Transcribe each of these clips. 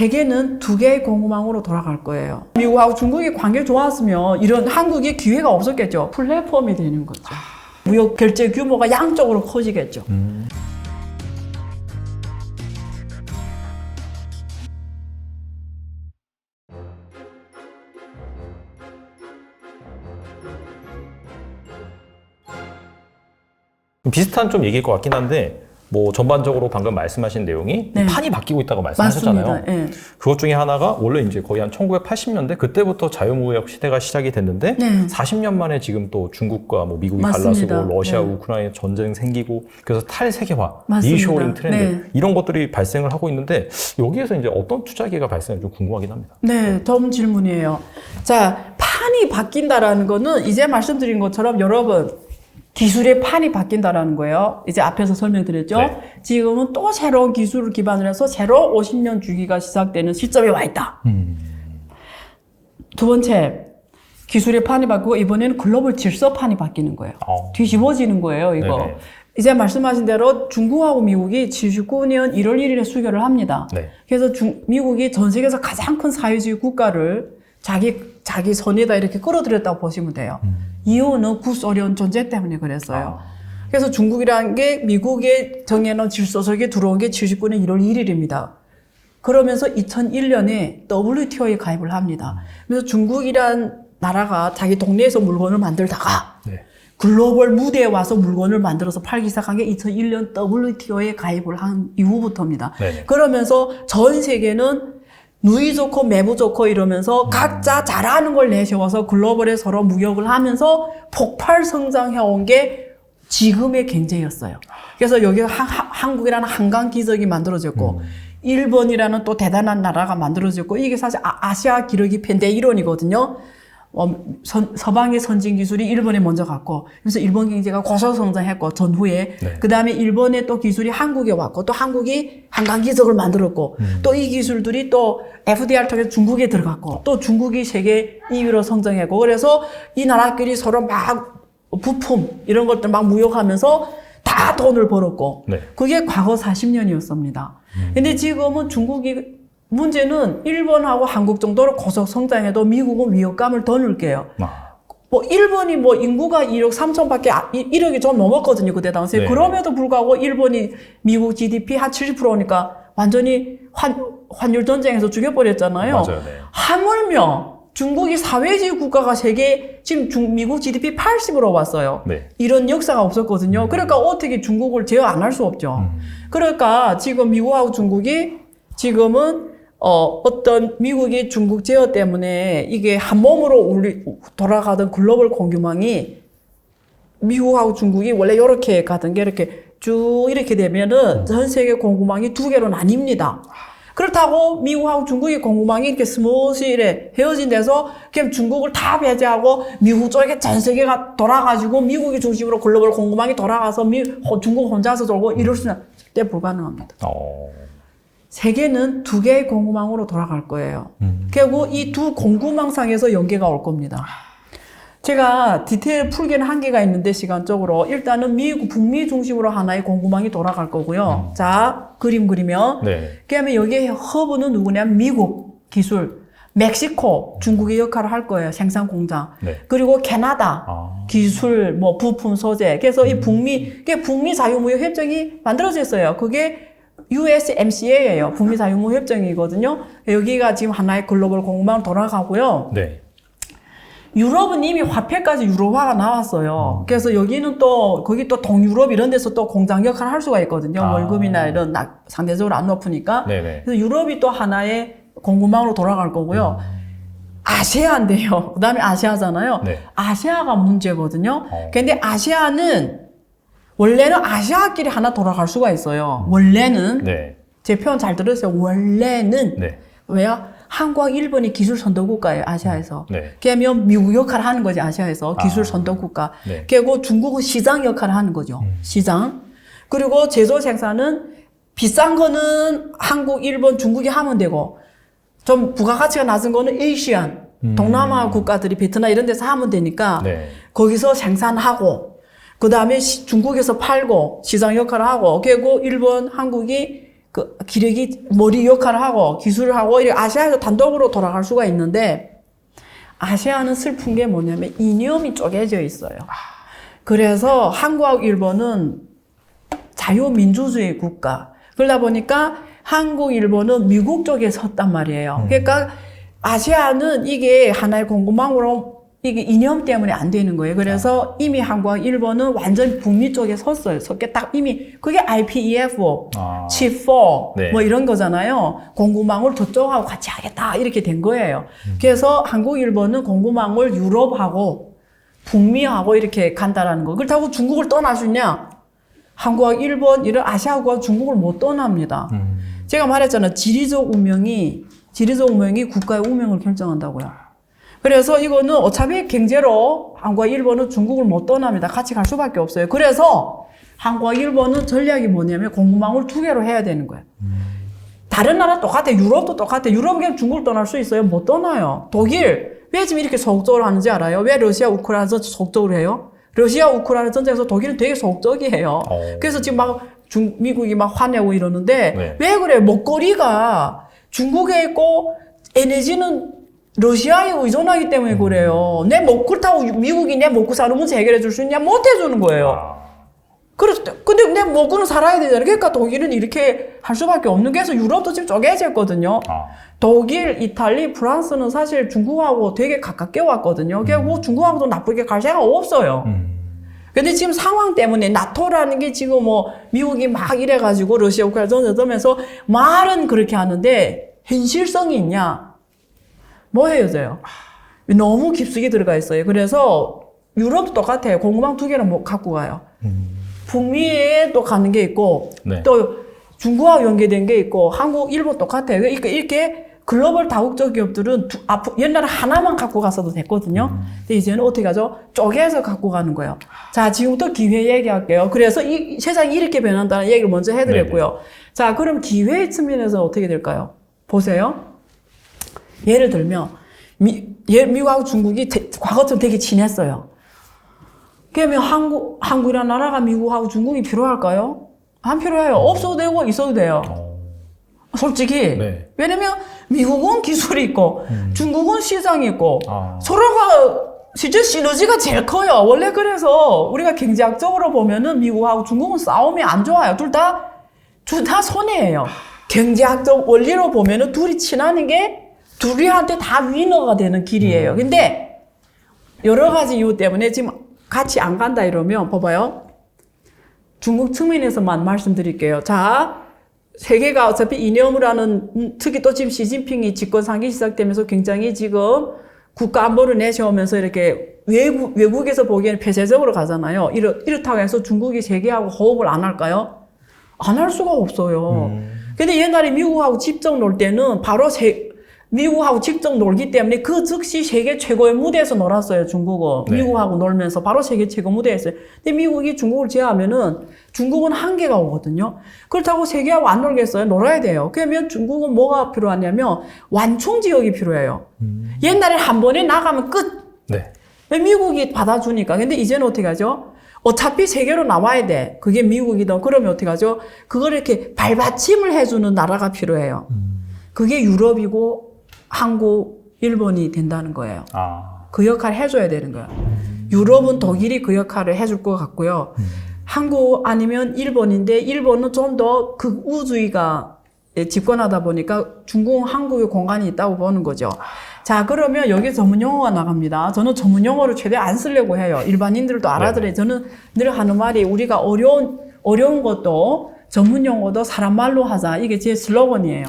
세계는 두 개의 공급망으로 돌아갈 거예요. 미국하고 중국이 관계 좋았으면 이런 한국에 기회가 없었겠죠. 플랫폼이 되는 거죠. 무역 결제 규모가 양쪽으로 커지겠죠. 비슷한 좀 얘기일 것 같긴 한데 뭐 전반적으로 방금 말씀하신 내용이 네. 판이 바뀌고 있다고 말씀하셨잖아요. 맞습니다. 네. 그것 중에 하나가 원래 이제 거의 한 1980년대 그때부터 자유무역 시대가 시작이 됐는데 네. 40년 만에 지금 또 중국과 뭐 미국이 맞습니다. 갈라서고 러시아, 네. 우크라이나 전쟁 생기고 그래서 탈세계화, 맞습니다. 리쇼링 트렌드 네. 이런 것들이 발생을 하고 있는데 여기에서 이제 어떤 투자 기회가 발생할지 좀 궁금하긴 합니다. 네, 좋은 질문이에요. 자, 판이 바뀐다라는 거는 이제 말씀드린 것처럼 여러분 기술의 판이 바뀐다라는 거예요. 이제 앞에서 설명드렸죠. 네. 지금은 또 새로운 기술을 기반으로 해서 새로 50년 주기가 시작되는 시점에 와 있다. 두 번째, 기술의 판이 바뀌고 이번에는 글로벌 질서 판이 바뀌는 거예요. 뒤집어지는 거예요, 이거. 네네. 이제 말씀하신 대로 중국하고 미국이 79년 1월 1일에 수교를 합니다. 네. 그래서 미국이 전 세계에서 가장 큰 사회주의 국가를 자기 선에다 이렇게 끌어들였다고 보시면 돼요. 이유는 구소련 존재 때문에 그랬어요. 그래서 중국이라는 게 미국의 정해놓은 질서 속에 들어온 게 79년 1월 1일입니다. 그러면서 2001년에 WTO에 가입을 합니다. 그래서 중국이란 나라가 자기 동네에서 물건을 만들다가 네. 글로벌 무대에 와서 물건을 만들어서 팔기 시작한 게 2001년 WTO에 가입을 한 이후부터입니다. 네네. 그러면서 전 세계는 누이 좋고 매부 좋고 이러면서 각자 잘하는 걸 내세워서 글로벌에 서로 무역을 하면서 폭발 성장해온 게 지금의 경제였어요. 그래서 여기 한국이라는 한강 기적이 만들어졌고 일본이라는 또 대단한 나라가 만들어졌고 이게 사실 아시아 기러기 편대 이론이거든요. 서방의 선진 기술이 일본에 먼저 갔고, 그래서 일본 경제가 고속성장했고, 전후에. 네. 그 다음에 일본의 또 기술이 한국에 왔고, 또 한국이 한강기적을 만들었고, 또 이 기술들이 또 FDR 통해서 중국에 들어갔고, 또 중국이 세계 2위로 성장했고, 그래서 이 나라끼리 서로 막 부품, 이런 것들 막 무역하면서 다 돈을 벌었고, 네. 그게 과거 40년이었습니다. 근데 지금은 중국이 문제는 일본하고 한국 정도로 고속 성장해도 미국은 위협감을 더 넣을게요. 뭐 일본이 뭐 인구가 1억 3천밖에 1억이 좀 넘었거든요, 그때 당시에. 네. 그럼에도 불구하고 일본이 미국 GDP 한 70%니까 완전히 환율 전쟁에서 죽여버렸잖아요. 맞아요. 네. 하물며 중국이 사회주의 국가가 지금 미국 GDP 80으로 왔어요. 네. 이런 역사가 없었거든요. 그러니까 어떻게 중국을 제어 안 할 수 없죠. 그러니까 지금 미국하고 중국이 지금은 어떤 미국이 중국 제어 때문에 이게 한 몸으로 돌아가던 글로벌 공급망이 미국하고 중국이 원래 이렇게 가던 게 이렇게 쭉 이렇게 되면은 전 세계 공급망이 두 개로 나뉩니다. 그렇다고 미국하고 중국의 공급망이 이렇게 스무스히 헤어진 데서 그냥 중국을 다 배제하고 미국 쪽에 전 세계가 돌아가지고 미국이 중심으로 글로벌 공급망이 돌아가서 중국 혼자서 돌고 이럴 수는 절대 불가능합니다. 세계는 두 개의 공급망으로 돌아갈 거예요. 결국 이 두 공급망상에서 연계가 올 겁니다. 제가 디테일 풀기는 한계가 있는데 시간적으로 일단은 북미 중심으로 하나의 공급망이 돌아갈 거고요. 자, 그림 그리면 네. 그다음에 여기에 허브는 누구냐면 미국 기술, 멕시코, 중국의 역할을 할 거예요. 생산 공장. 네. 그리고 캐나다 기술, 뭐 부품 소재. 그래서 이 북미 자유무역 협정이 만들어졌어요. 그게 USMCA예요. 북미 자유무역 협정이거든요. 여기가 지금 하나의 글로벌 공급망으로 돌아가고요. 네. 유럽은 이미 화폐까지 유로화가 나왔어요. 그래서 여기는 또 거기 또 동유럽 이런 데서 또 공장 역할을 할 수가 있거든요. 월급이나 이런 상대적으로 안 높으니까. 네네. 그래서 유럽이 또 하나의 공급망으로 돌아갈 거고요. 아세아인데요. 그다음에 아시아잖아요. 네. 아시아가 문제거든요. 근데 아시아는 원래는 아시아끼리 하나 돌아갈 수가 있어요. 원래는. 네. 제 표현 잘 들으세요. 원래는. 네. 왜요? 한국과 일본이 기술 선도국가예요, 아시아에서. 네. 그러면 미국 역할을 하는 거지, 아시아에서. 기술 선도국가. 네. 그리고 중국은 시장 역할을 하는 거죠. 시장. 그리고 제조 생산은 비싼 거는 한국, 일본, 중국이 하면 되고, 좀 부가가치가 낮은 거는 에이시안, 동남아 국가들이 베트남 이런 데서 하면 되니까, 네. 거기서 생산하고, 그 다음에 중국에서 팔고, 시장 역할을 하고, 그리고 일본, 한국이 그 기력이 머리 역할을 하고 기술을 하고 이렇게 아시아에서 단독으로 돌아갈 수가 있는데 아시아는 슬픈 게 뭐냐면 이념이 쪼개져 있어요. 그래서 한국하고 일본은 자유민주주의 국가. 그러다 보니까 한국, 일본은 미국 쪽에 섰단 말이에요. 그러니까 아시아는 이게 하나의 공급망으로 이게 이념 때문에 안 되는 거예요. 그래서 이미 한국과 일본은 완전 북미 쪽에 섰어요. 섰게 딱 이미 그게 IPEF, Chip4 네. 뭐 이런 거잖아요. 공급망을 저쪽하고 같이 하겠다 이렇게 된 거예요. 그래서 한국, 일본은 공급망을 유럽하고 북미하고 이렇게 간다라는 거. 그렇다고 중국을 떠날 수 있냐? 한국과 일본 이런 아시아하고 중국을 못 떠납니다. 제가 말했잖아요. 지리적 운명이 국가의 운명을 결정한다고요. 그래서 이거는 어차피 경제로 한국과 일본은 중국을 못 떠납니다. 같이 갈 수밖에 없어요. 그래서 한국과 일본은 전략이 뭐냐면 공급망을 2개로 해야 되는 거예요. 다른 나라 똑같아요. 유럽도 똑같아요. 유럽은 중국을 떠날 수 있어요? 못 떠나요. 독일 왜 지금 이렇게 소극적으로 하는지 알아요? 왜 러시아 우크라이나 소극적으로 해요? 러시아 우크라이나 전쟁에서 독일은 되게 소극적이에요. 그래서 지금 막 미국이 막 화내고 이러는데 네. 왜 그래? 먹거리가 중국에 있고 에너지는 러시아에 의존하기 때문에 그래요. 그렇다고 미국이 내 먹고 사는 문제 해결해 줄 수 있냐? 못 해주는 거예요. 근데 내 먹고는 살아야 되잖아요. 그러니까 독일은 이렇게 할 수밖에 없는 게 해서 유럽도 지금 쪼개져 있거든요. 독일, 이탈리, 프랑스는 사실 중국하고 되게 가깝게 왔거든요. 그리고 중국하고도 나쁘게 갈 생각 없어요. 근데 지금 상황 때문에 나토라는 게 지금 뭐 미국이 막 이래가지고 러시아, 우크라이나 전쟁하면서 말은 그렇게 하는데 현실성이 있냐? 뭐 헤어져요? 너무 깊숙이 들어가 있어요. 그래서 유럽도 똑같아요. 공급망 2개를 뭐 갖고 가요. 북미에 또 가는 게 있고 네. 또 중국하고 연계된 게 있고 한국, 일본 똑같아요. 그러니까 이렇게 글로벌 다국적 기업들은 옛날에 하나만 갖고 갔어도 됐거든요. 근데 이제는 어떻게 하죠? 쪼개서 갖고 가는 거예요. 자, 지금부터 기회 얘기할게요. 그래서 이 세상이 이렇게 변한다는 얘기를 먼저 해드렸고요. 네네. 자, 그럼 기회의 측면에서 어떻게 될까요? 보세요. 예를 들면 미국하고 중국이 과거처럼 되게 친했어요. 그러면 한국이라는 나라가 미국하고 중국이 필요할까요? 안 필요해요. 없어도 되고 있어도 돼요. 솔직히. 네. 왜냐면 미국은 기술이 있고 중국은 시장이 있고 아. 서로가 실제 시너지가 제일 커요. 원래 그래서 우리가 경제학적으로 보면은 미국하고 중국은 싸움이 안 좋아요. 둘 다 손해예요. 경제학적 원리로 보면은 둘이 친하는 게 둘이한테 다 위너가 되는 길이에요. 근데 여러 가지 이유 때문에 지금 같이 안 간다 이러면 봐봐요. 중국 측면에서만 말씀드릴게요. 자, 세계가 어차피 이념을 하는, 특히 또 지금 시진핑이 집권 3기 시작되면서 굉장히 지금 국가 안보를 내세우면서 이렇게 외국에서 보기에는 폐쇄적으로 가잖아요. 이렇다고 해서 중국이 세계하고 호흡을 안 할까요? 안 할 수가 없어요. 근데 옛날에 미국하고 직접 놀 때는 바로 미국하고 직접 놀기 때문에 그 즉시 세계 최고의 무대에서 놀았어요, 중국은. 네. 미국하고 놀면서 바로 세계 최고 무대에 있어요. 근데 미국이 중국을 제어하면은 중국은 한계가 오거든요. 그렇다고 세계하고 안 놀겠어요? 놀아야 돼요. 그러면 중국은 뭐가 필요하냐면 완충 지역이 필요해요. 옛날에 한 번에 나가면 끝! 네. 미국이 받아주니까. 근데 이제는 어떻게 하죠? 어차피 세계로 나와야 돼. 그게 미국이든 그러면 어떻게 하죠? 그걸 이렇게 발받침을 해주는 나라가 필요해요. 그게 유럽이고 한국, 일본이 된다는 거예요. 그 역할을 해줘야 되는 거예요. 유럽은 독일이 그 역할을 해줄 것 같고요. 한국 아니면 일본인데 일본은 좀 더 극우주의가 집권하다 보니까 중국은 한국의 공간이 있다고 보는 거죠. 자, 그러면 여기 전문 용어가 나갑니다. 저는 전문 용어를 최대한 안 쓰려고 해요. 일반인들도 알아들어요. 저는 늘 하는 말이 우리가 어려운 것도 전문 용어도 사람 말로 하자. 이게 제 슬로건이에요.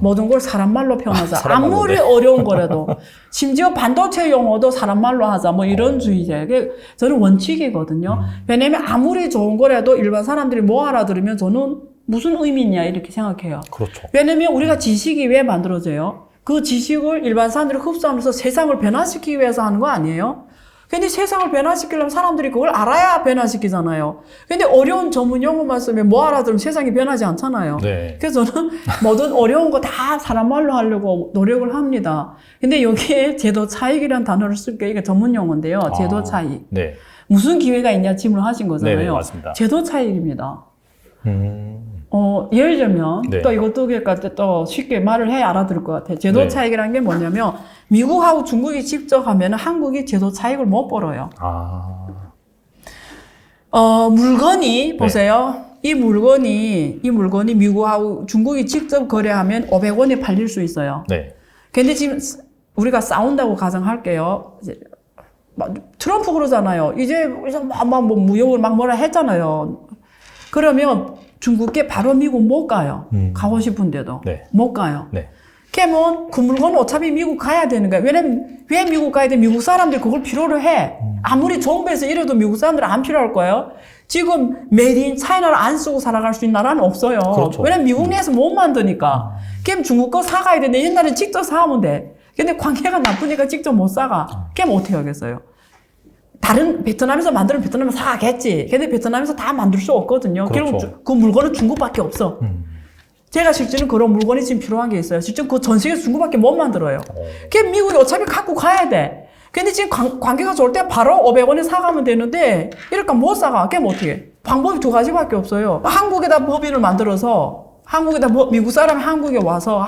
모든 걸 사람 말로 표현하자. 사람 말로, 아무리 네. 어려운 거라도. 심지어 반도체 용어도 사람 말로 하자. 뭐 이런 주의제. 저는 원칙이거든요. 왜냐면 아무리 좋은 거라도 일반 사람들이 뭐 알아들으면 저는 무슨 의미 있냐 이렇게 생각해요. 그렇죠. 왜냐면 우리가 지식이 왜 만들어져요? 그 지식을 일반 사람들이 흡수하면서 세상을 변화시키기 위해서 하는 거 아니에요? 근데 세상을 변화시키려면 사람들이 그걸 알아야 변화시키잖아요. 근데 어려운 전문 용어만 쓰면 뭐 알아들으면 세상이 변하지 않잖아요. 네. 그래서 저는 모든 어려운 거 다 사람 말로 하려고 노력을 합니다. 근데 여기에 제도 차익이라는 단어를 쓸게요. 이게 전문 용어인데요. 제도 차익. 네. 무슨 기회가 있냐 질문을 하신 거잖아요. 네네, 맞습니다. 제도 차익입니다. 예를 들면, 네. 또 이것도 그러니까 또 쉽게 말을 해야 알아들을 것 같아요. 제도 네. 차익이라는 게 뭐냐면, 미국하고 중국이 직접 하면은 한국이 제도 차익을 못 벌어요. 아, 물건이, 보세요. 이 물건이 미국하고 중국이 직접 거래하면 500원에 팔릴 수 있어요. 네. 근데 지금 우리가 싸운다고 가정할게요. 이제 트럼프 그러잖아요. 이제 뭐 무역을 막 뭐라 했잖아요. 그러면 중국에 바로 미국 못 가요. 가고 싶은데도. 네. 못 가요. 네. 그러면 그 물건은 어차피 미국 가야 되는 거야. 왜냐면 왜 미국 가야 돼? 미국 사람들이 그걸 필요로 해. 아무리 정부에서 이래도 미국 사람들은 안 필요할 거예요. 지금 메이드 인 차이나를 안 쓰고 살아갈 수 있는 나라는 없어요. 그렇죠. 왜냐면 미국 내에서 못 만드니까. 그럼 중국 거 사가야 되는데 옛날에 직접 사오면 돼. 근데 관계가 나쁘니까 직접 못 사가. 그럼 어떻게 하겠어요? 다른 베트남에서 만들면 베트남에서 사가겠지. 근데 베트남에서 다 만들 수 없거든요. 그렇죠. 결국 그 물건은 중국밖에 없어. 제가 실제로 그런 물건이 지금 필요한 게 있어요. 실제 그 전 세계에서 중국밖에 못 만들어요. 그게 미국이 어차피 갖고 가야 돼. 근데 지금 관계가 좋을 때 바로 500원에 사가면 되는데 이러니까 못 사가. 그럼 어떻게 해? 방법이 두 가지밖에 없어요. 한국에다 법인을 만들어서 미국 사람이 한국에 와서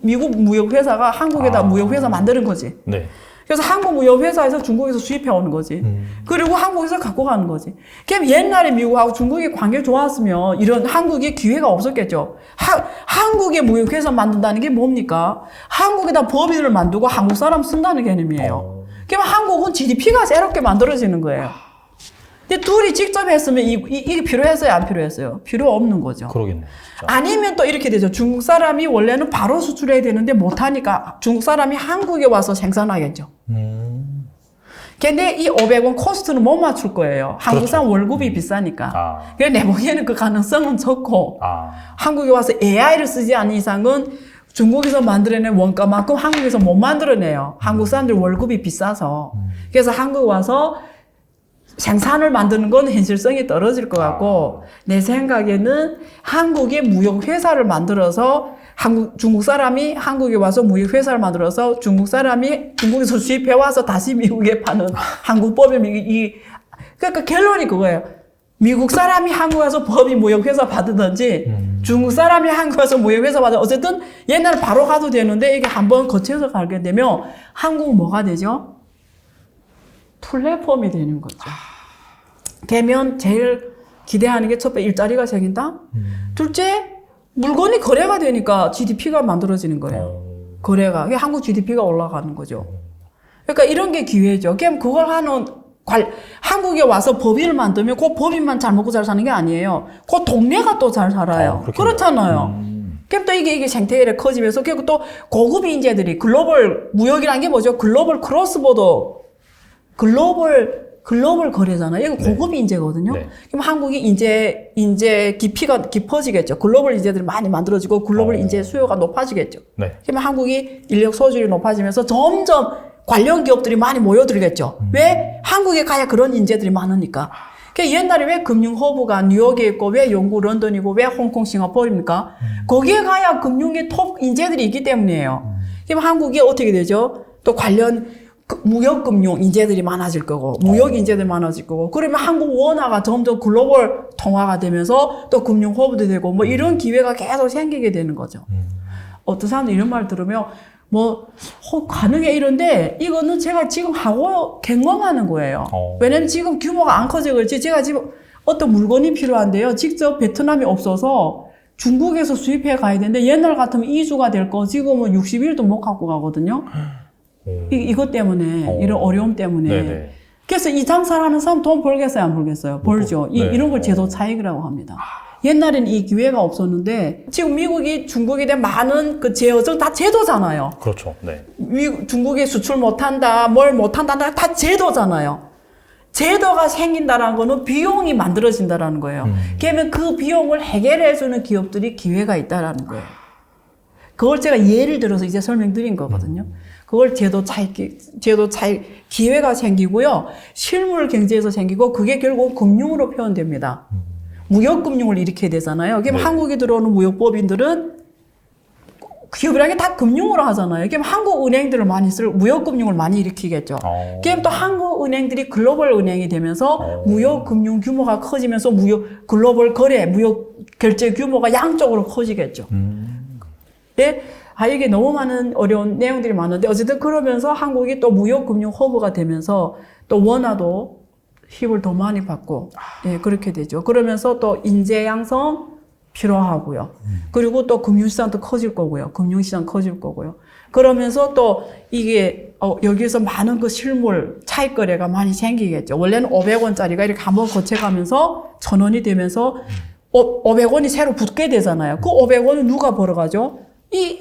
미국 무역회사가 한국에다 무역회사 만드는 거지. 네. 그래서 한국 무역회사에서 중국에서 수입해 오는 거지. 그리고 한국에서 갖고 가는 거지. 그럼 옛날에 미국하고 중국이 관계 좋았으면 이런 한국에 기회가 없었겠죠. 한국의 무역회사 만든다는 게 뭡니까? 한국에다 법인을 만들고 한국 사람 쓴다는 개념이에요. 그럼 한국은 GDP가 새롭게 만들어지는 거예요. 근데 둘이 직접 했으면 이게 필요했어요? 안 필요했어요? 필요 없는 거죠. 그러겠네요. 진짜. 아니면 또 이렇게 되죠. 중국 사람이 원래는 바로 수출해야 되는데 못하니까 중국 사람이 한국에 와서 생산하겠죠. 근데 이 500원 코스트는 못 맞출 거예요. 한국 사람 월급이 비싸니까. 그래서 내 보기에는 그 가능성은 적고 한국에 와서 AI를 쓰지 않는 이상은 중국에서 만들어낸 원가만큼 한국에서 못 만들어내요. 한국 사람들 월급이 비싸서. 그래서 한국 와서 생산을 만드는 건 현실성이 떨어질 것 같고 내 생각에는 한국의 무역회사를 만들어서 중국 사람이 한국에 와서 무역회사를 만들어서 중국 사람이 중국에서 수입해 와서 다시 미국에 파는 한국 법인 그러니까 결론이 그거예요. 미국 사람이 한국에 와서 법인 무역회사 받든지 중국 사람이 한국에 와서 무역회사 받든 어쨌든 옛날에 바로 가도 되는데 이게 한번 거쳐서 가게 되면 한국은 뭐가 되죠? 플랫폼이 되는 거죠. 되면 제일 기대하는 게 첫째 일자리가 생긴다. 둘째 물건이 거래가 되니까 GDP가 만들어지는 거예요. 거래가 한국 GDP가 올라가는 거죠. 그러니까 이런 게 기회죠. 그럼 그걸 하는 한국에 와서 법인을 만들면 그 법인만 잘 먹고 잘 사는 게 아니에요. 그 동네가 또 잘 살아요. 그렇잖아요. 그럼 또 이게 생태계를 커지면서 그리고 또 고급 인재들이 글로벌 무역이라는 게 뭐죠? 글로벌 크로스보더 글로벌 거래잖아요. 이거 고급 인재거든요. 네. 그럼 한국이 인재 깊이가 깊어지겠죠. 글로벌 인재들이 많이 만들어지고 글로벌 인재 수요가 높아지겠죠. 네. 그러면 한국이 인력 소질이 높아지면서 점점 관련 기업들이 많이 모여들겠죠. 왜? 한국에 가야 그런 인재들이 많으니까. 옛날에 왜 금융 허브가 뉴욕에 있고 왜 영국 런던이고 왜 홍콩 싱가포르입니까? 거기에 가야 금융의 톱 인재들이 있기 때문이에요. 그럼 한국이 어떻게 되죠? 또 관련 무역금융 인재들이 많아질 거고 무역 인재들이 많아질 거고 그러면 한국 원화가 점점 글로벌 통화가 되면서 또 금융 허브도 되고 뭐 이런 기회가 계속 생기게 되는 거죠. 어떤 사람들 이런 말 들으면 가능해 이런데 이거는 제가 지금 하고 경험하는 거예요. 왜냐면 지금 규모가 안 커져 그렇지 제가 지금 어떤 물건이 필요한데요. 직접 베트남이 없어서 중국에서 수입해 가야 되는데 옛날 같으면 2주가 될 거 지금은 60일도 못 갖고 가거든요. 이것 때문에 이런 어려움 때문에 네네. 그래서 이 장사를 하는 사람 돈 벌겠어요 안 벌겠어요? 벌죠. 네. 이런 걸 제도 차익이라고 합니다. 옛날에는 이 기회가 없었는데 지금 미국이 중국에 대한 많은 그 제어적 다 제도잖아요. 그렇죠. 네. 중국에 수출 못한다, 뭘 못한다, 다 제도잖아요. 제도가 생긴다라는 거는 비용이 만들어진다라는 거예요. 그러면 그 비용을 해결해주는 기업들이 기회가 있다라는 거예요. 그걸 제가 예를 들어서 이제 설명드린 거거든요. 그걸 제도 차익, 기회가 생기고요. 실물 경제에서 생기고 그게 결국 금융으로 표현됩니다. 무역금융을 일으켜야 되잖아요. 그럼 네. 한국에 들어오는 무역법인들은 기업이라는 게 다 금융으로 하잖아요. 그럼 한국 은행들을 많이 무역 금융을 많이 일으키겠죠. 그럼 또 한국 은행들이 글로벌 은행이 되면서 무역 금융 규모가 커지면서 글로벌 거래, 무역 결제 규모가 양쪽으로 커지겠죠. 네. 이게 너무 많은 어려운 내용들이 많은데 어쨌든 그러면서 한국이 또 무역 금융 허브가 되면서 또 원화도 힘을 더 많이 받고 예, 그렇게 되죠. 그러면서 또 인재 양성 필요하고요. 그리고 또 금융시장도 커질 거고요. 금융시장 커질 거고요. 그러면서 또 이게 여기서 많은 그 실물 차익 거래가 많이 생기겠죠. 원래는 500원짜리가 이렇게 한번 거쳐가면서 1000원이 되면서 500원이 새로 붙게 되잖아요. 그 500원은 누가 벌어가죠? 이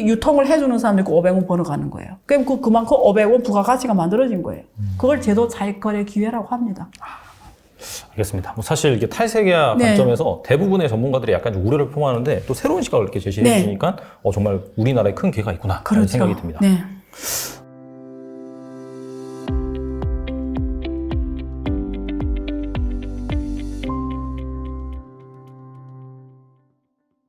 유통을 해주는 사람들이 그 500원 벌어가는 거예요. 그럼 그만큼 500원 부가가치가 만들어진 거예요. 그걸 제도 차익 거래 기회라고 합니다. 알겠습니다. 뭐 사실 이게 탈세계화 네. 관점에서 대부분의 전문가들이 약간 좀 우려를 표하는데 또 새로운 시각을 이렇게 제시해 네. 주시니까 정말 우리나라에 큰 기회가 있구나 라는 그렇죠. 생각이 듭니다. 네.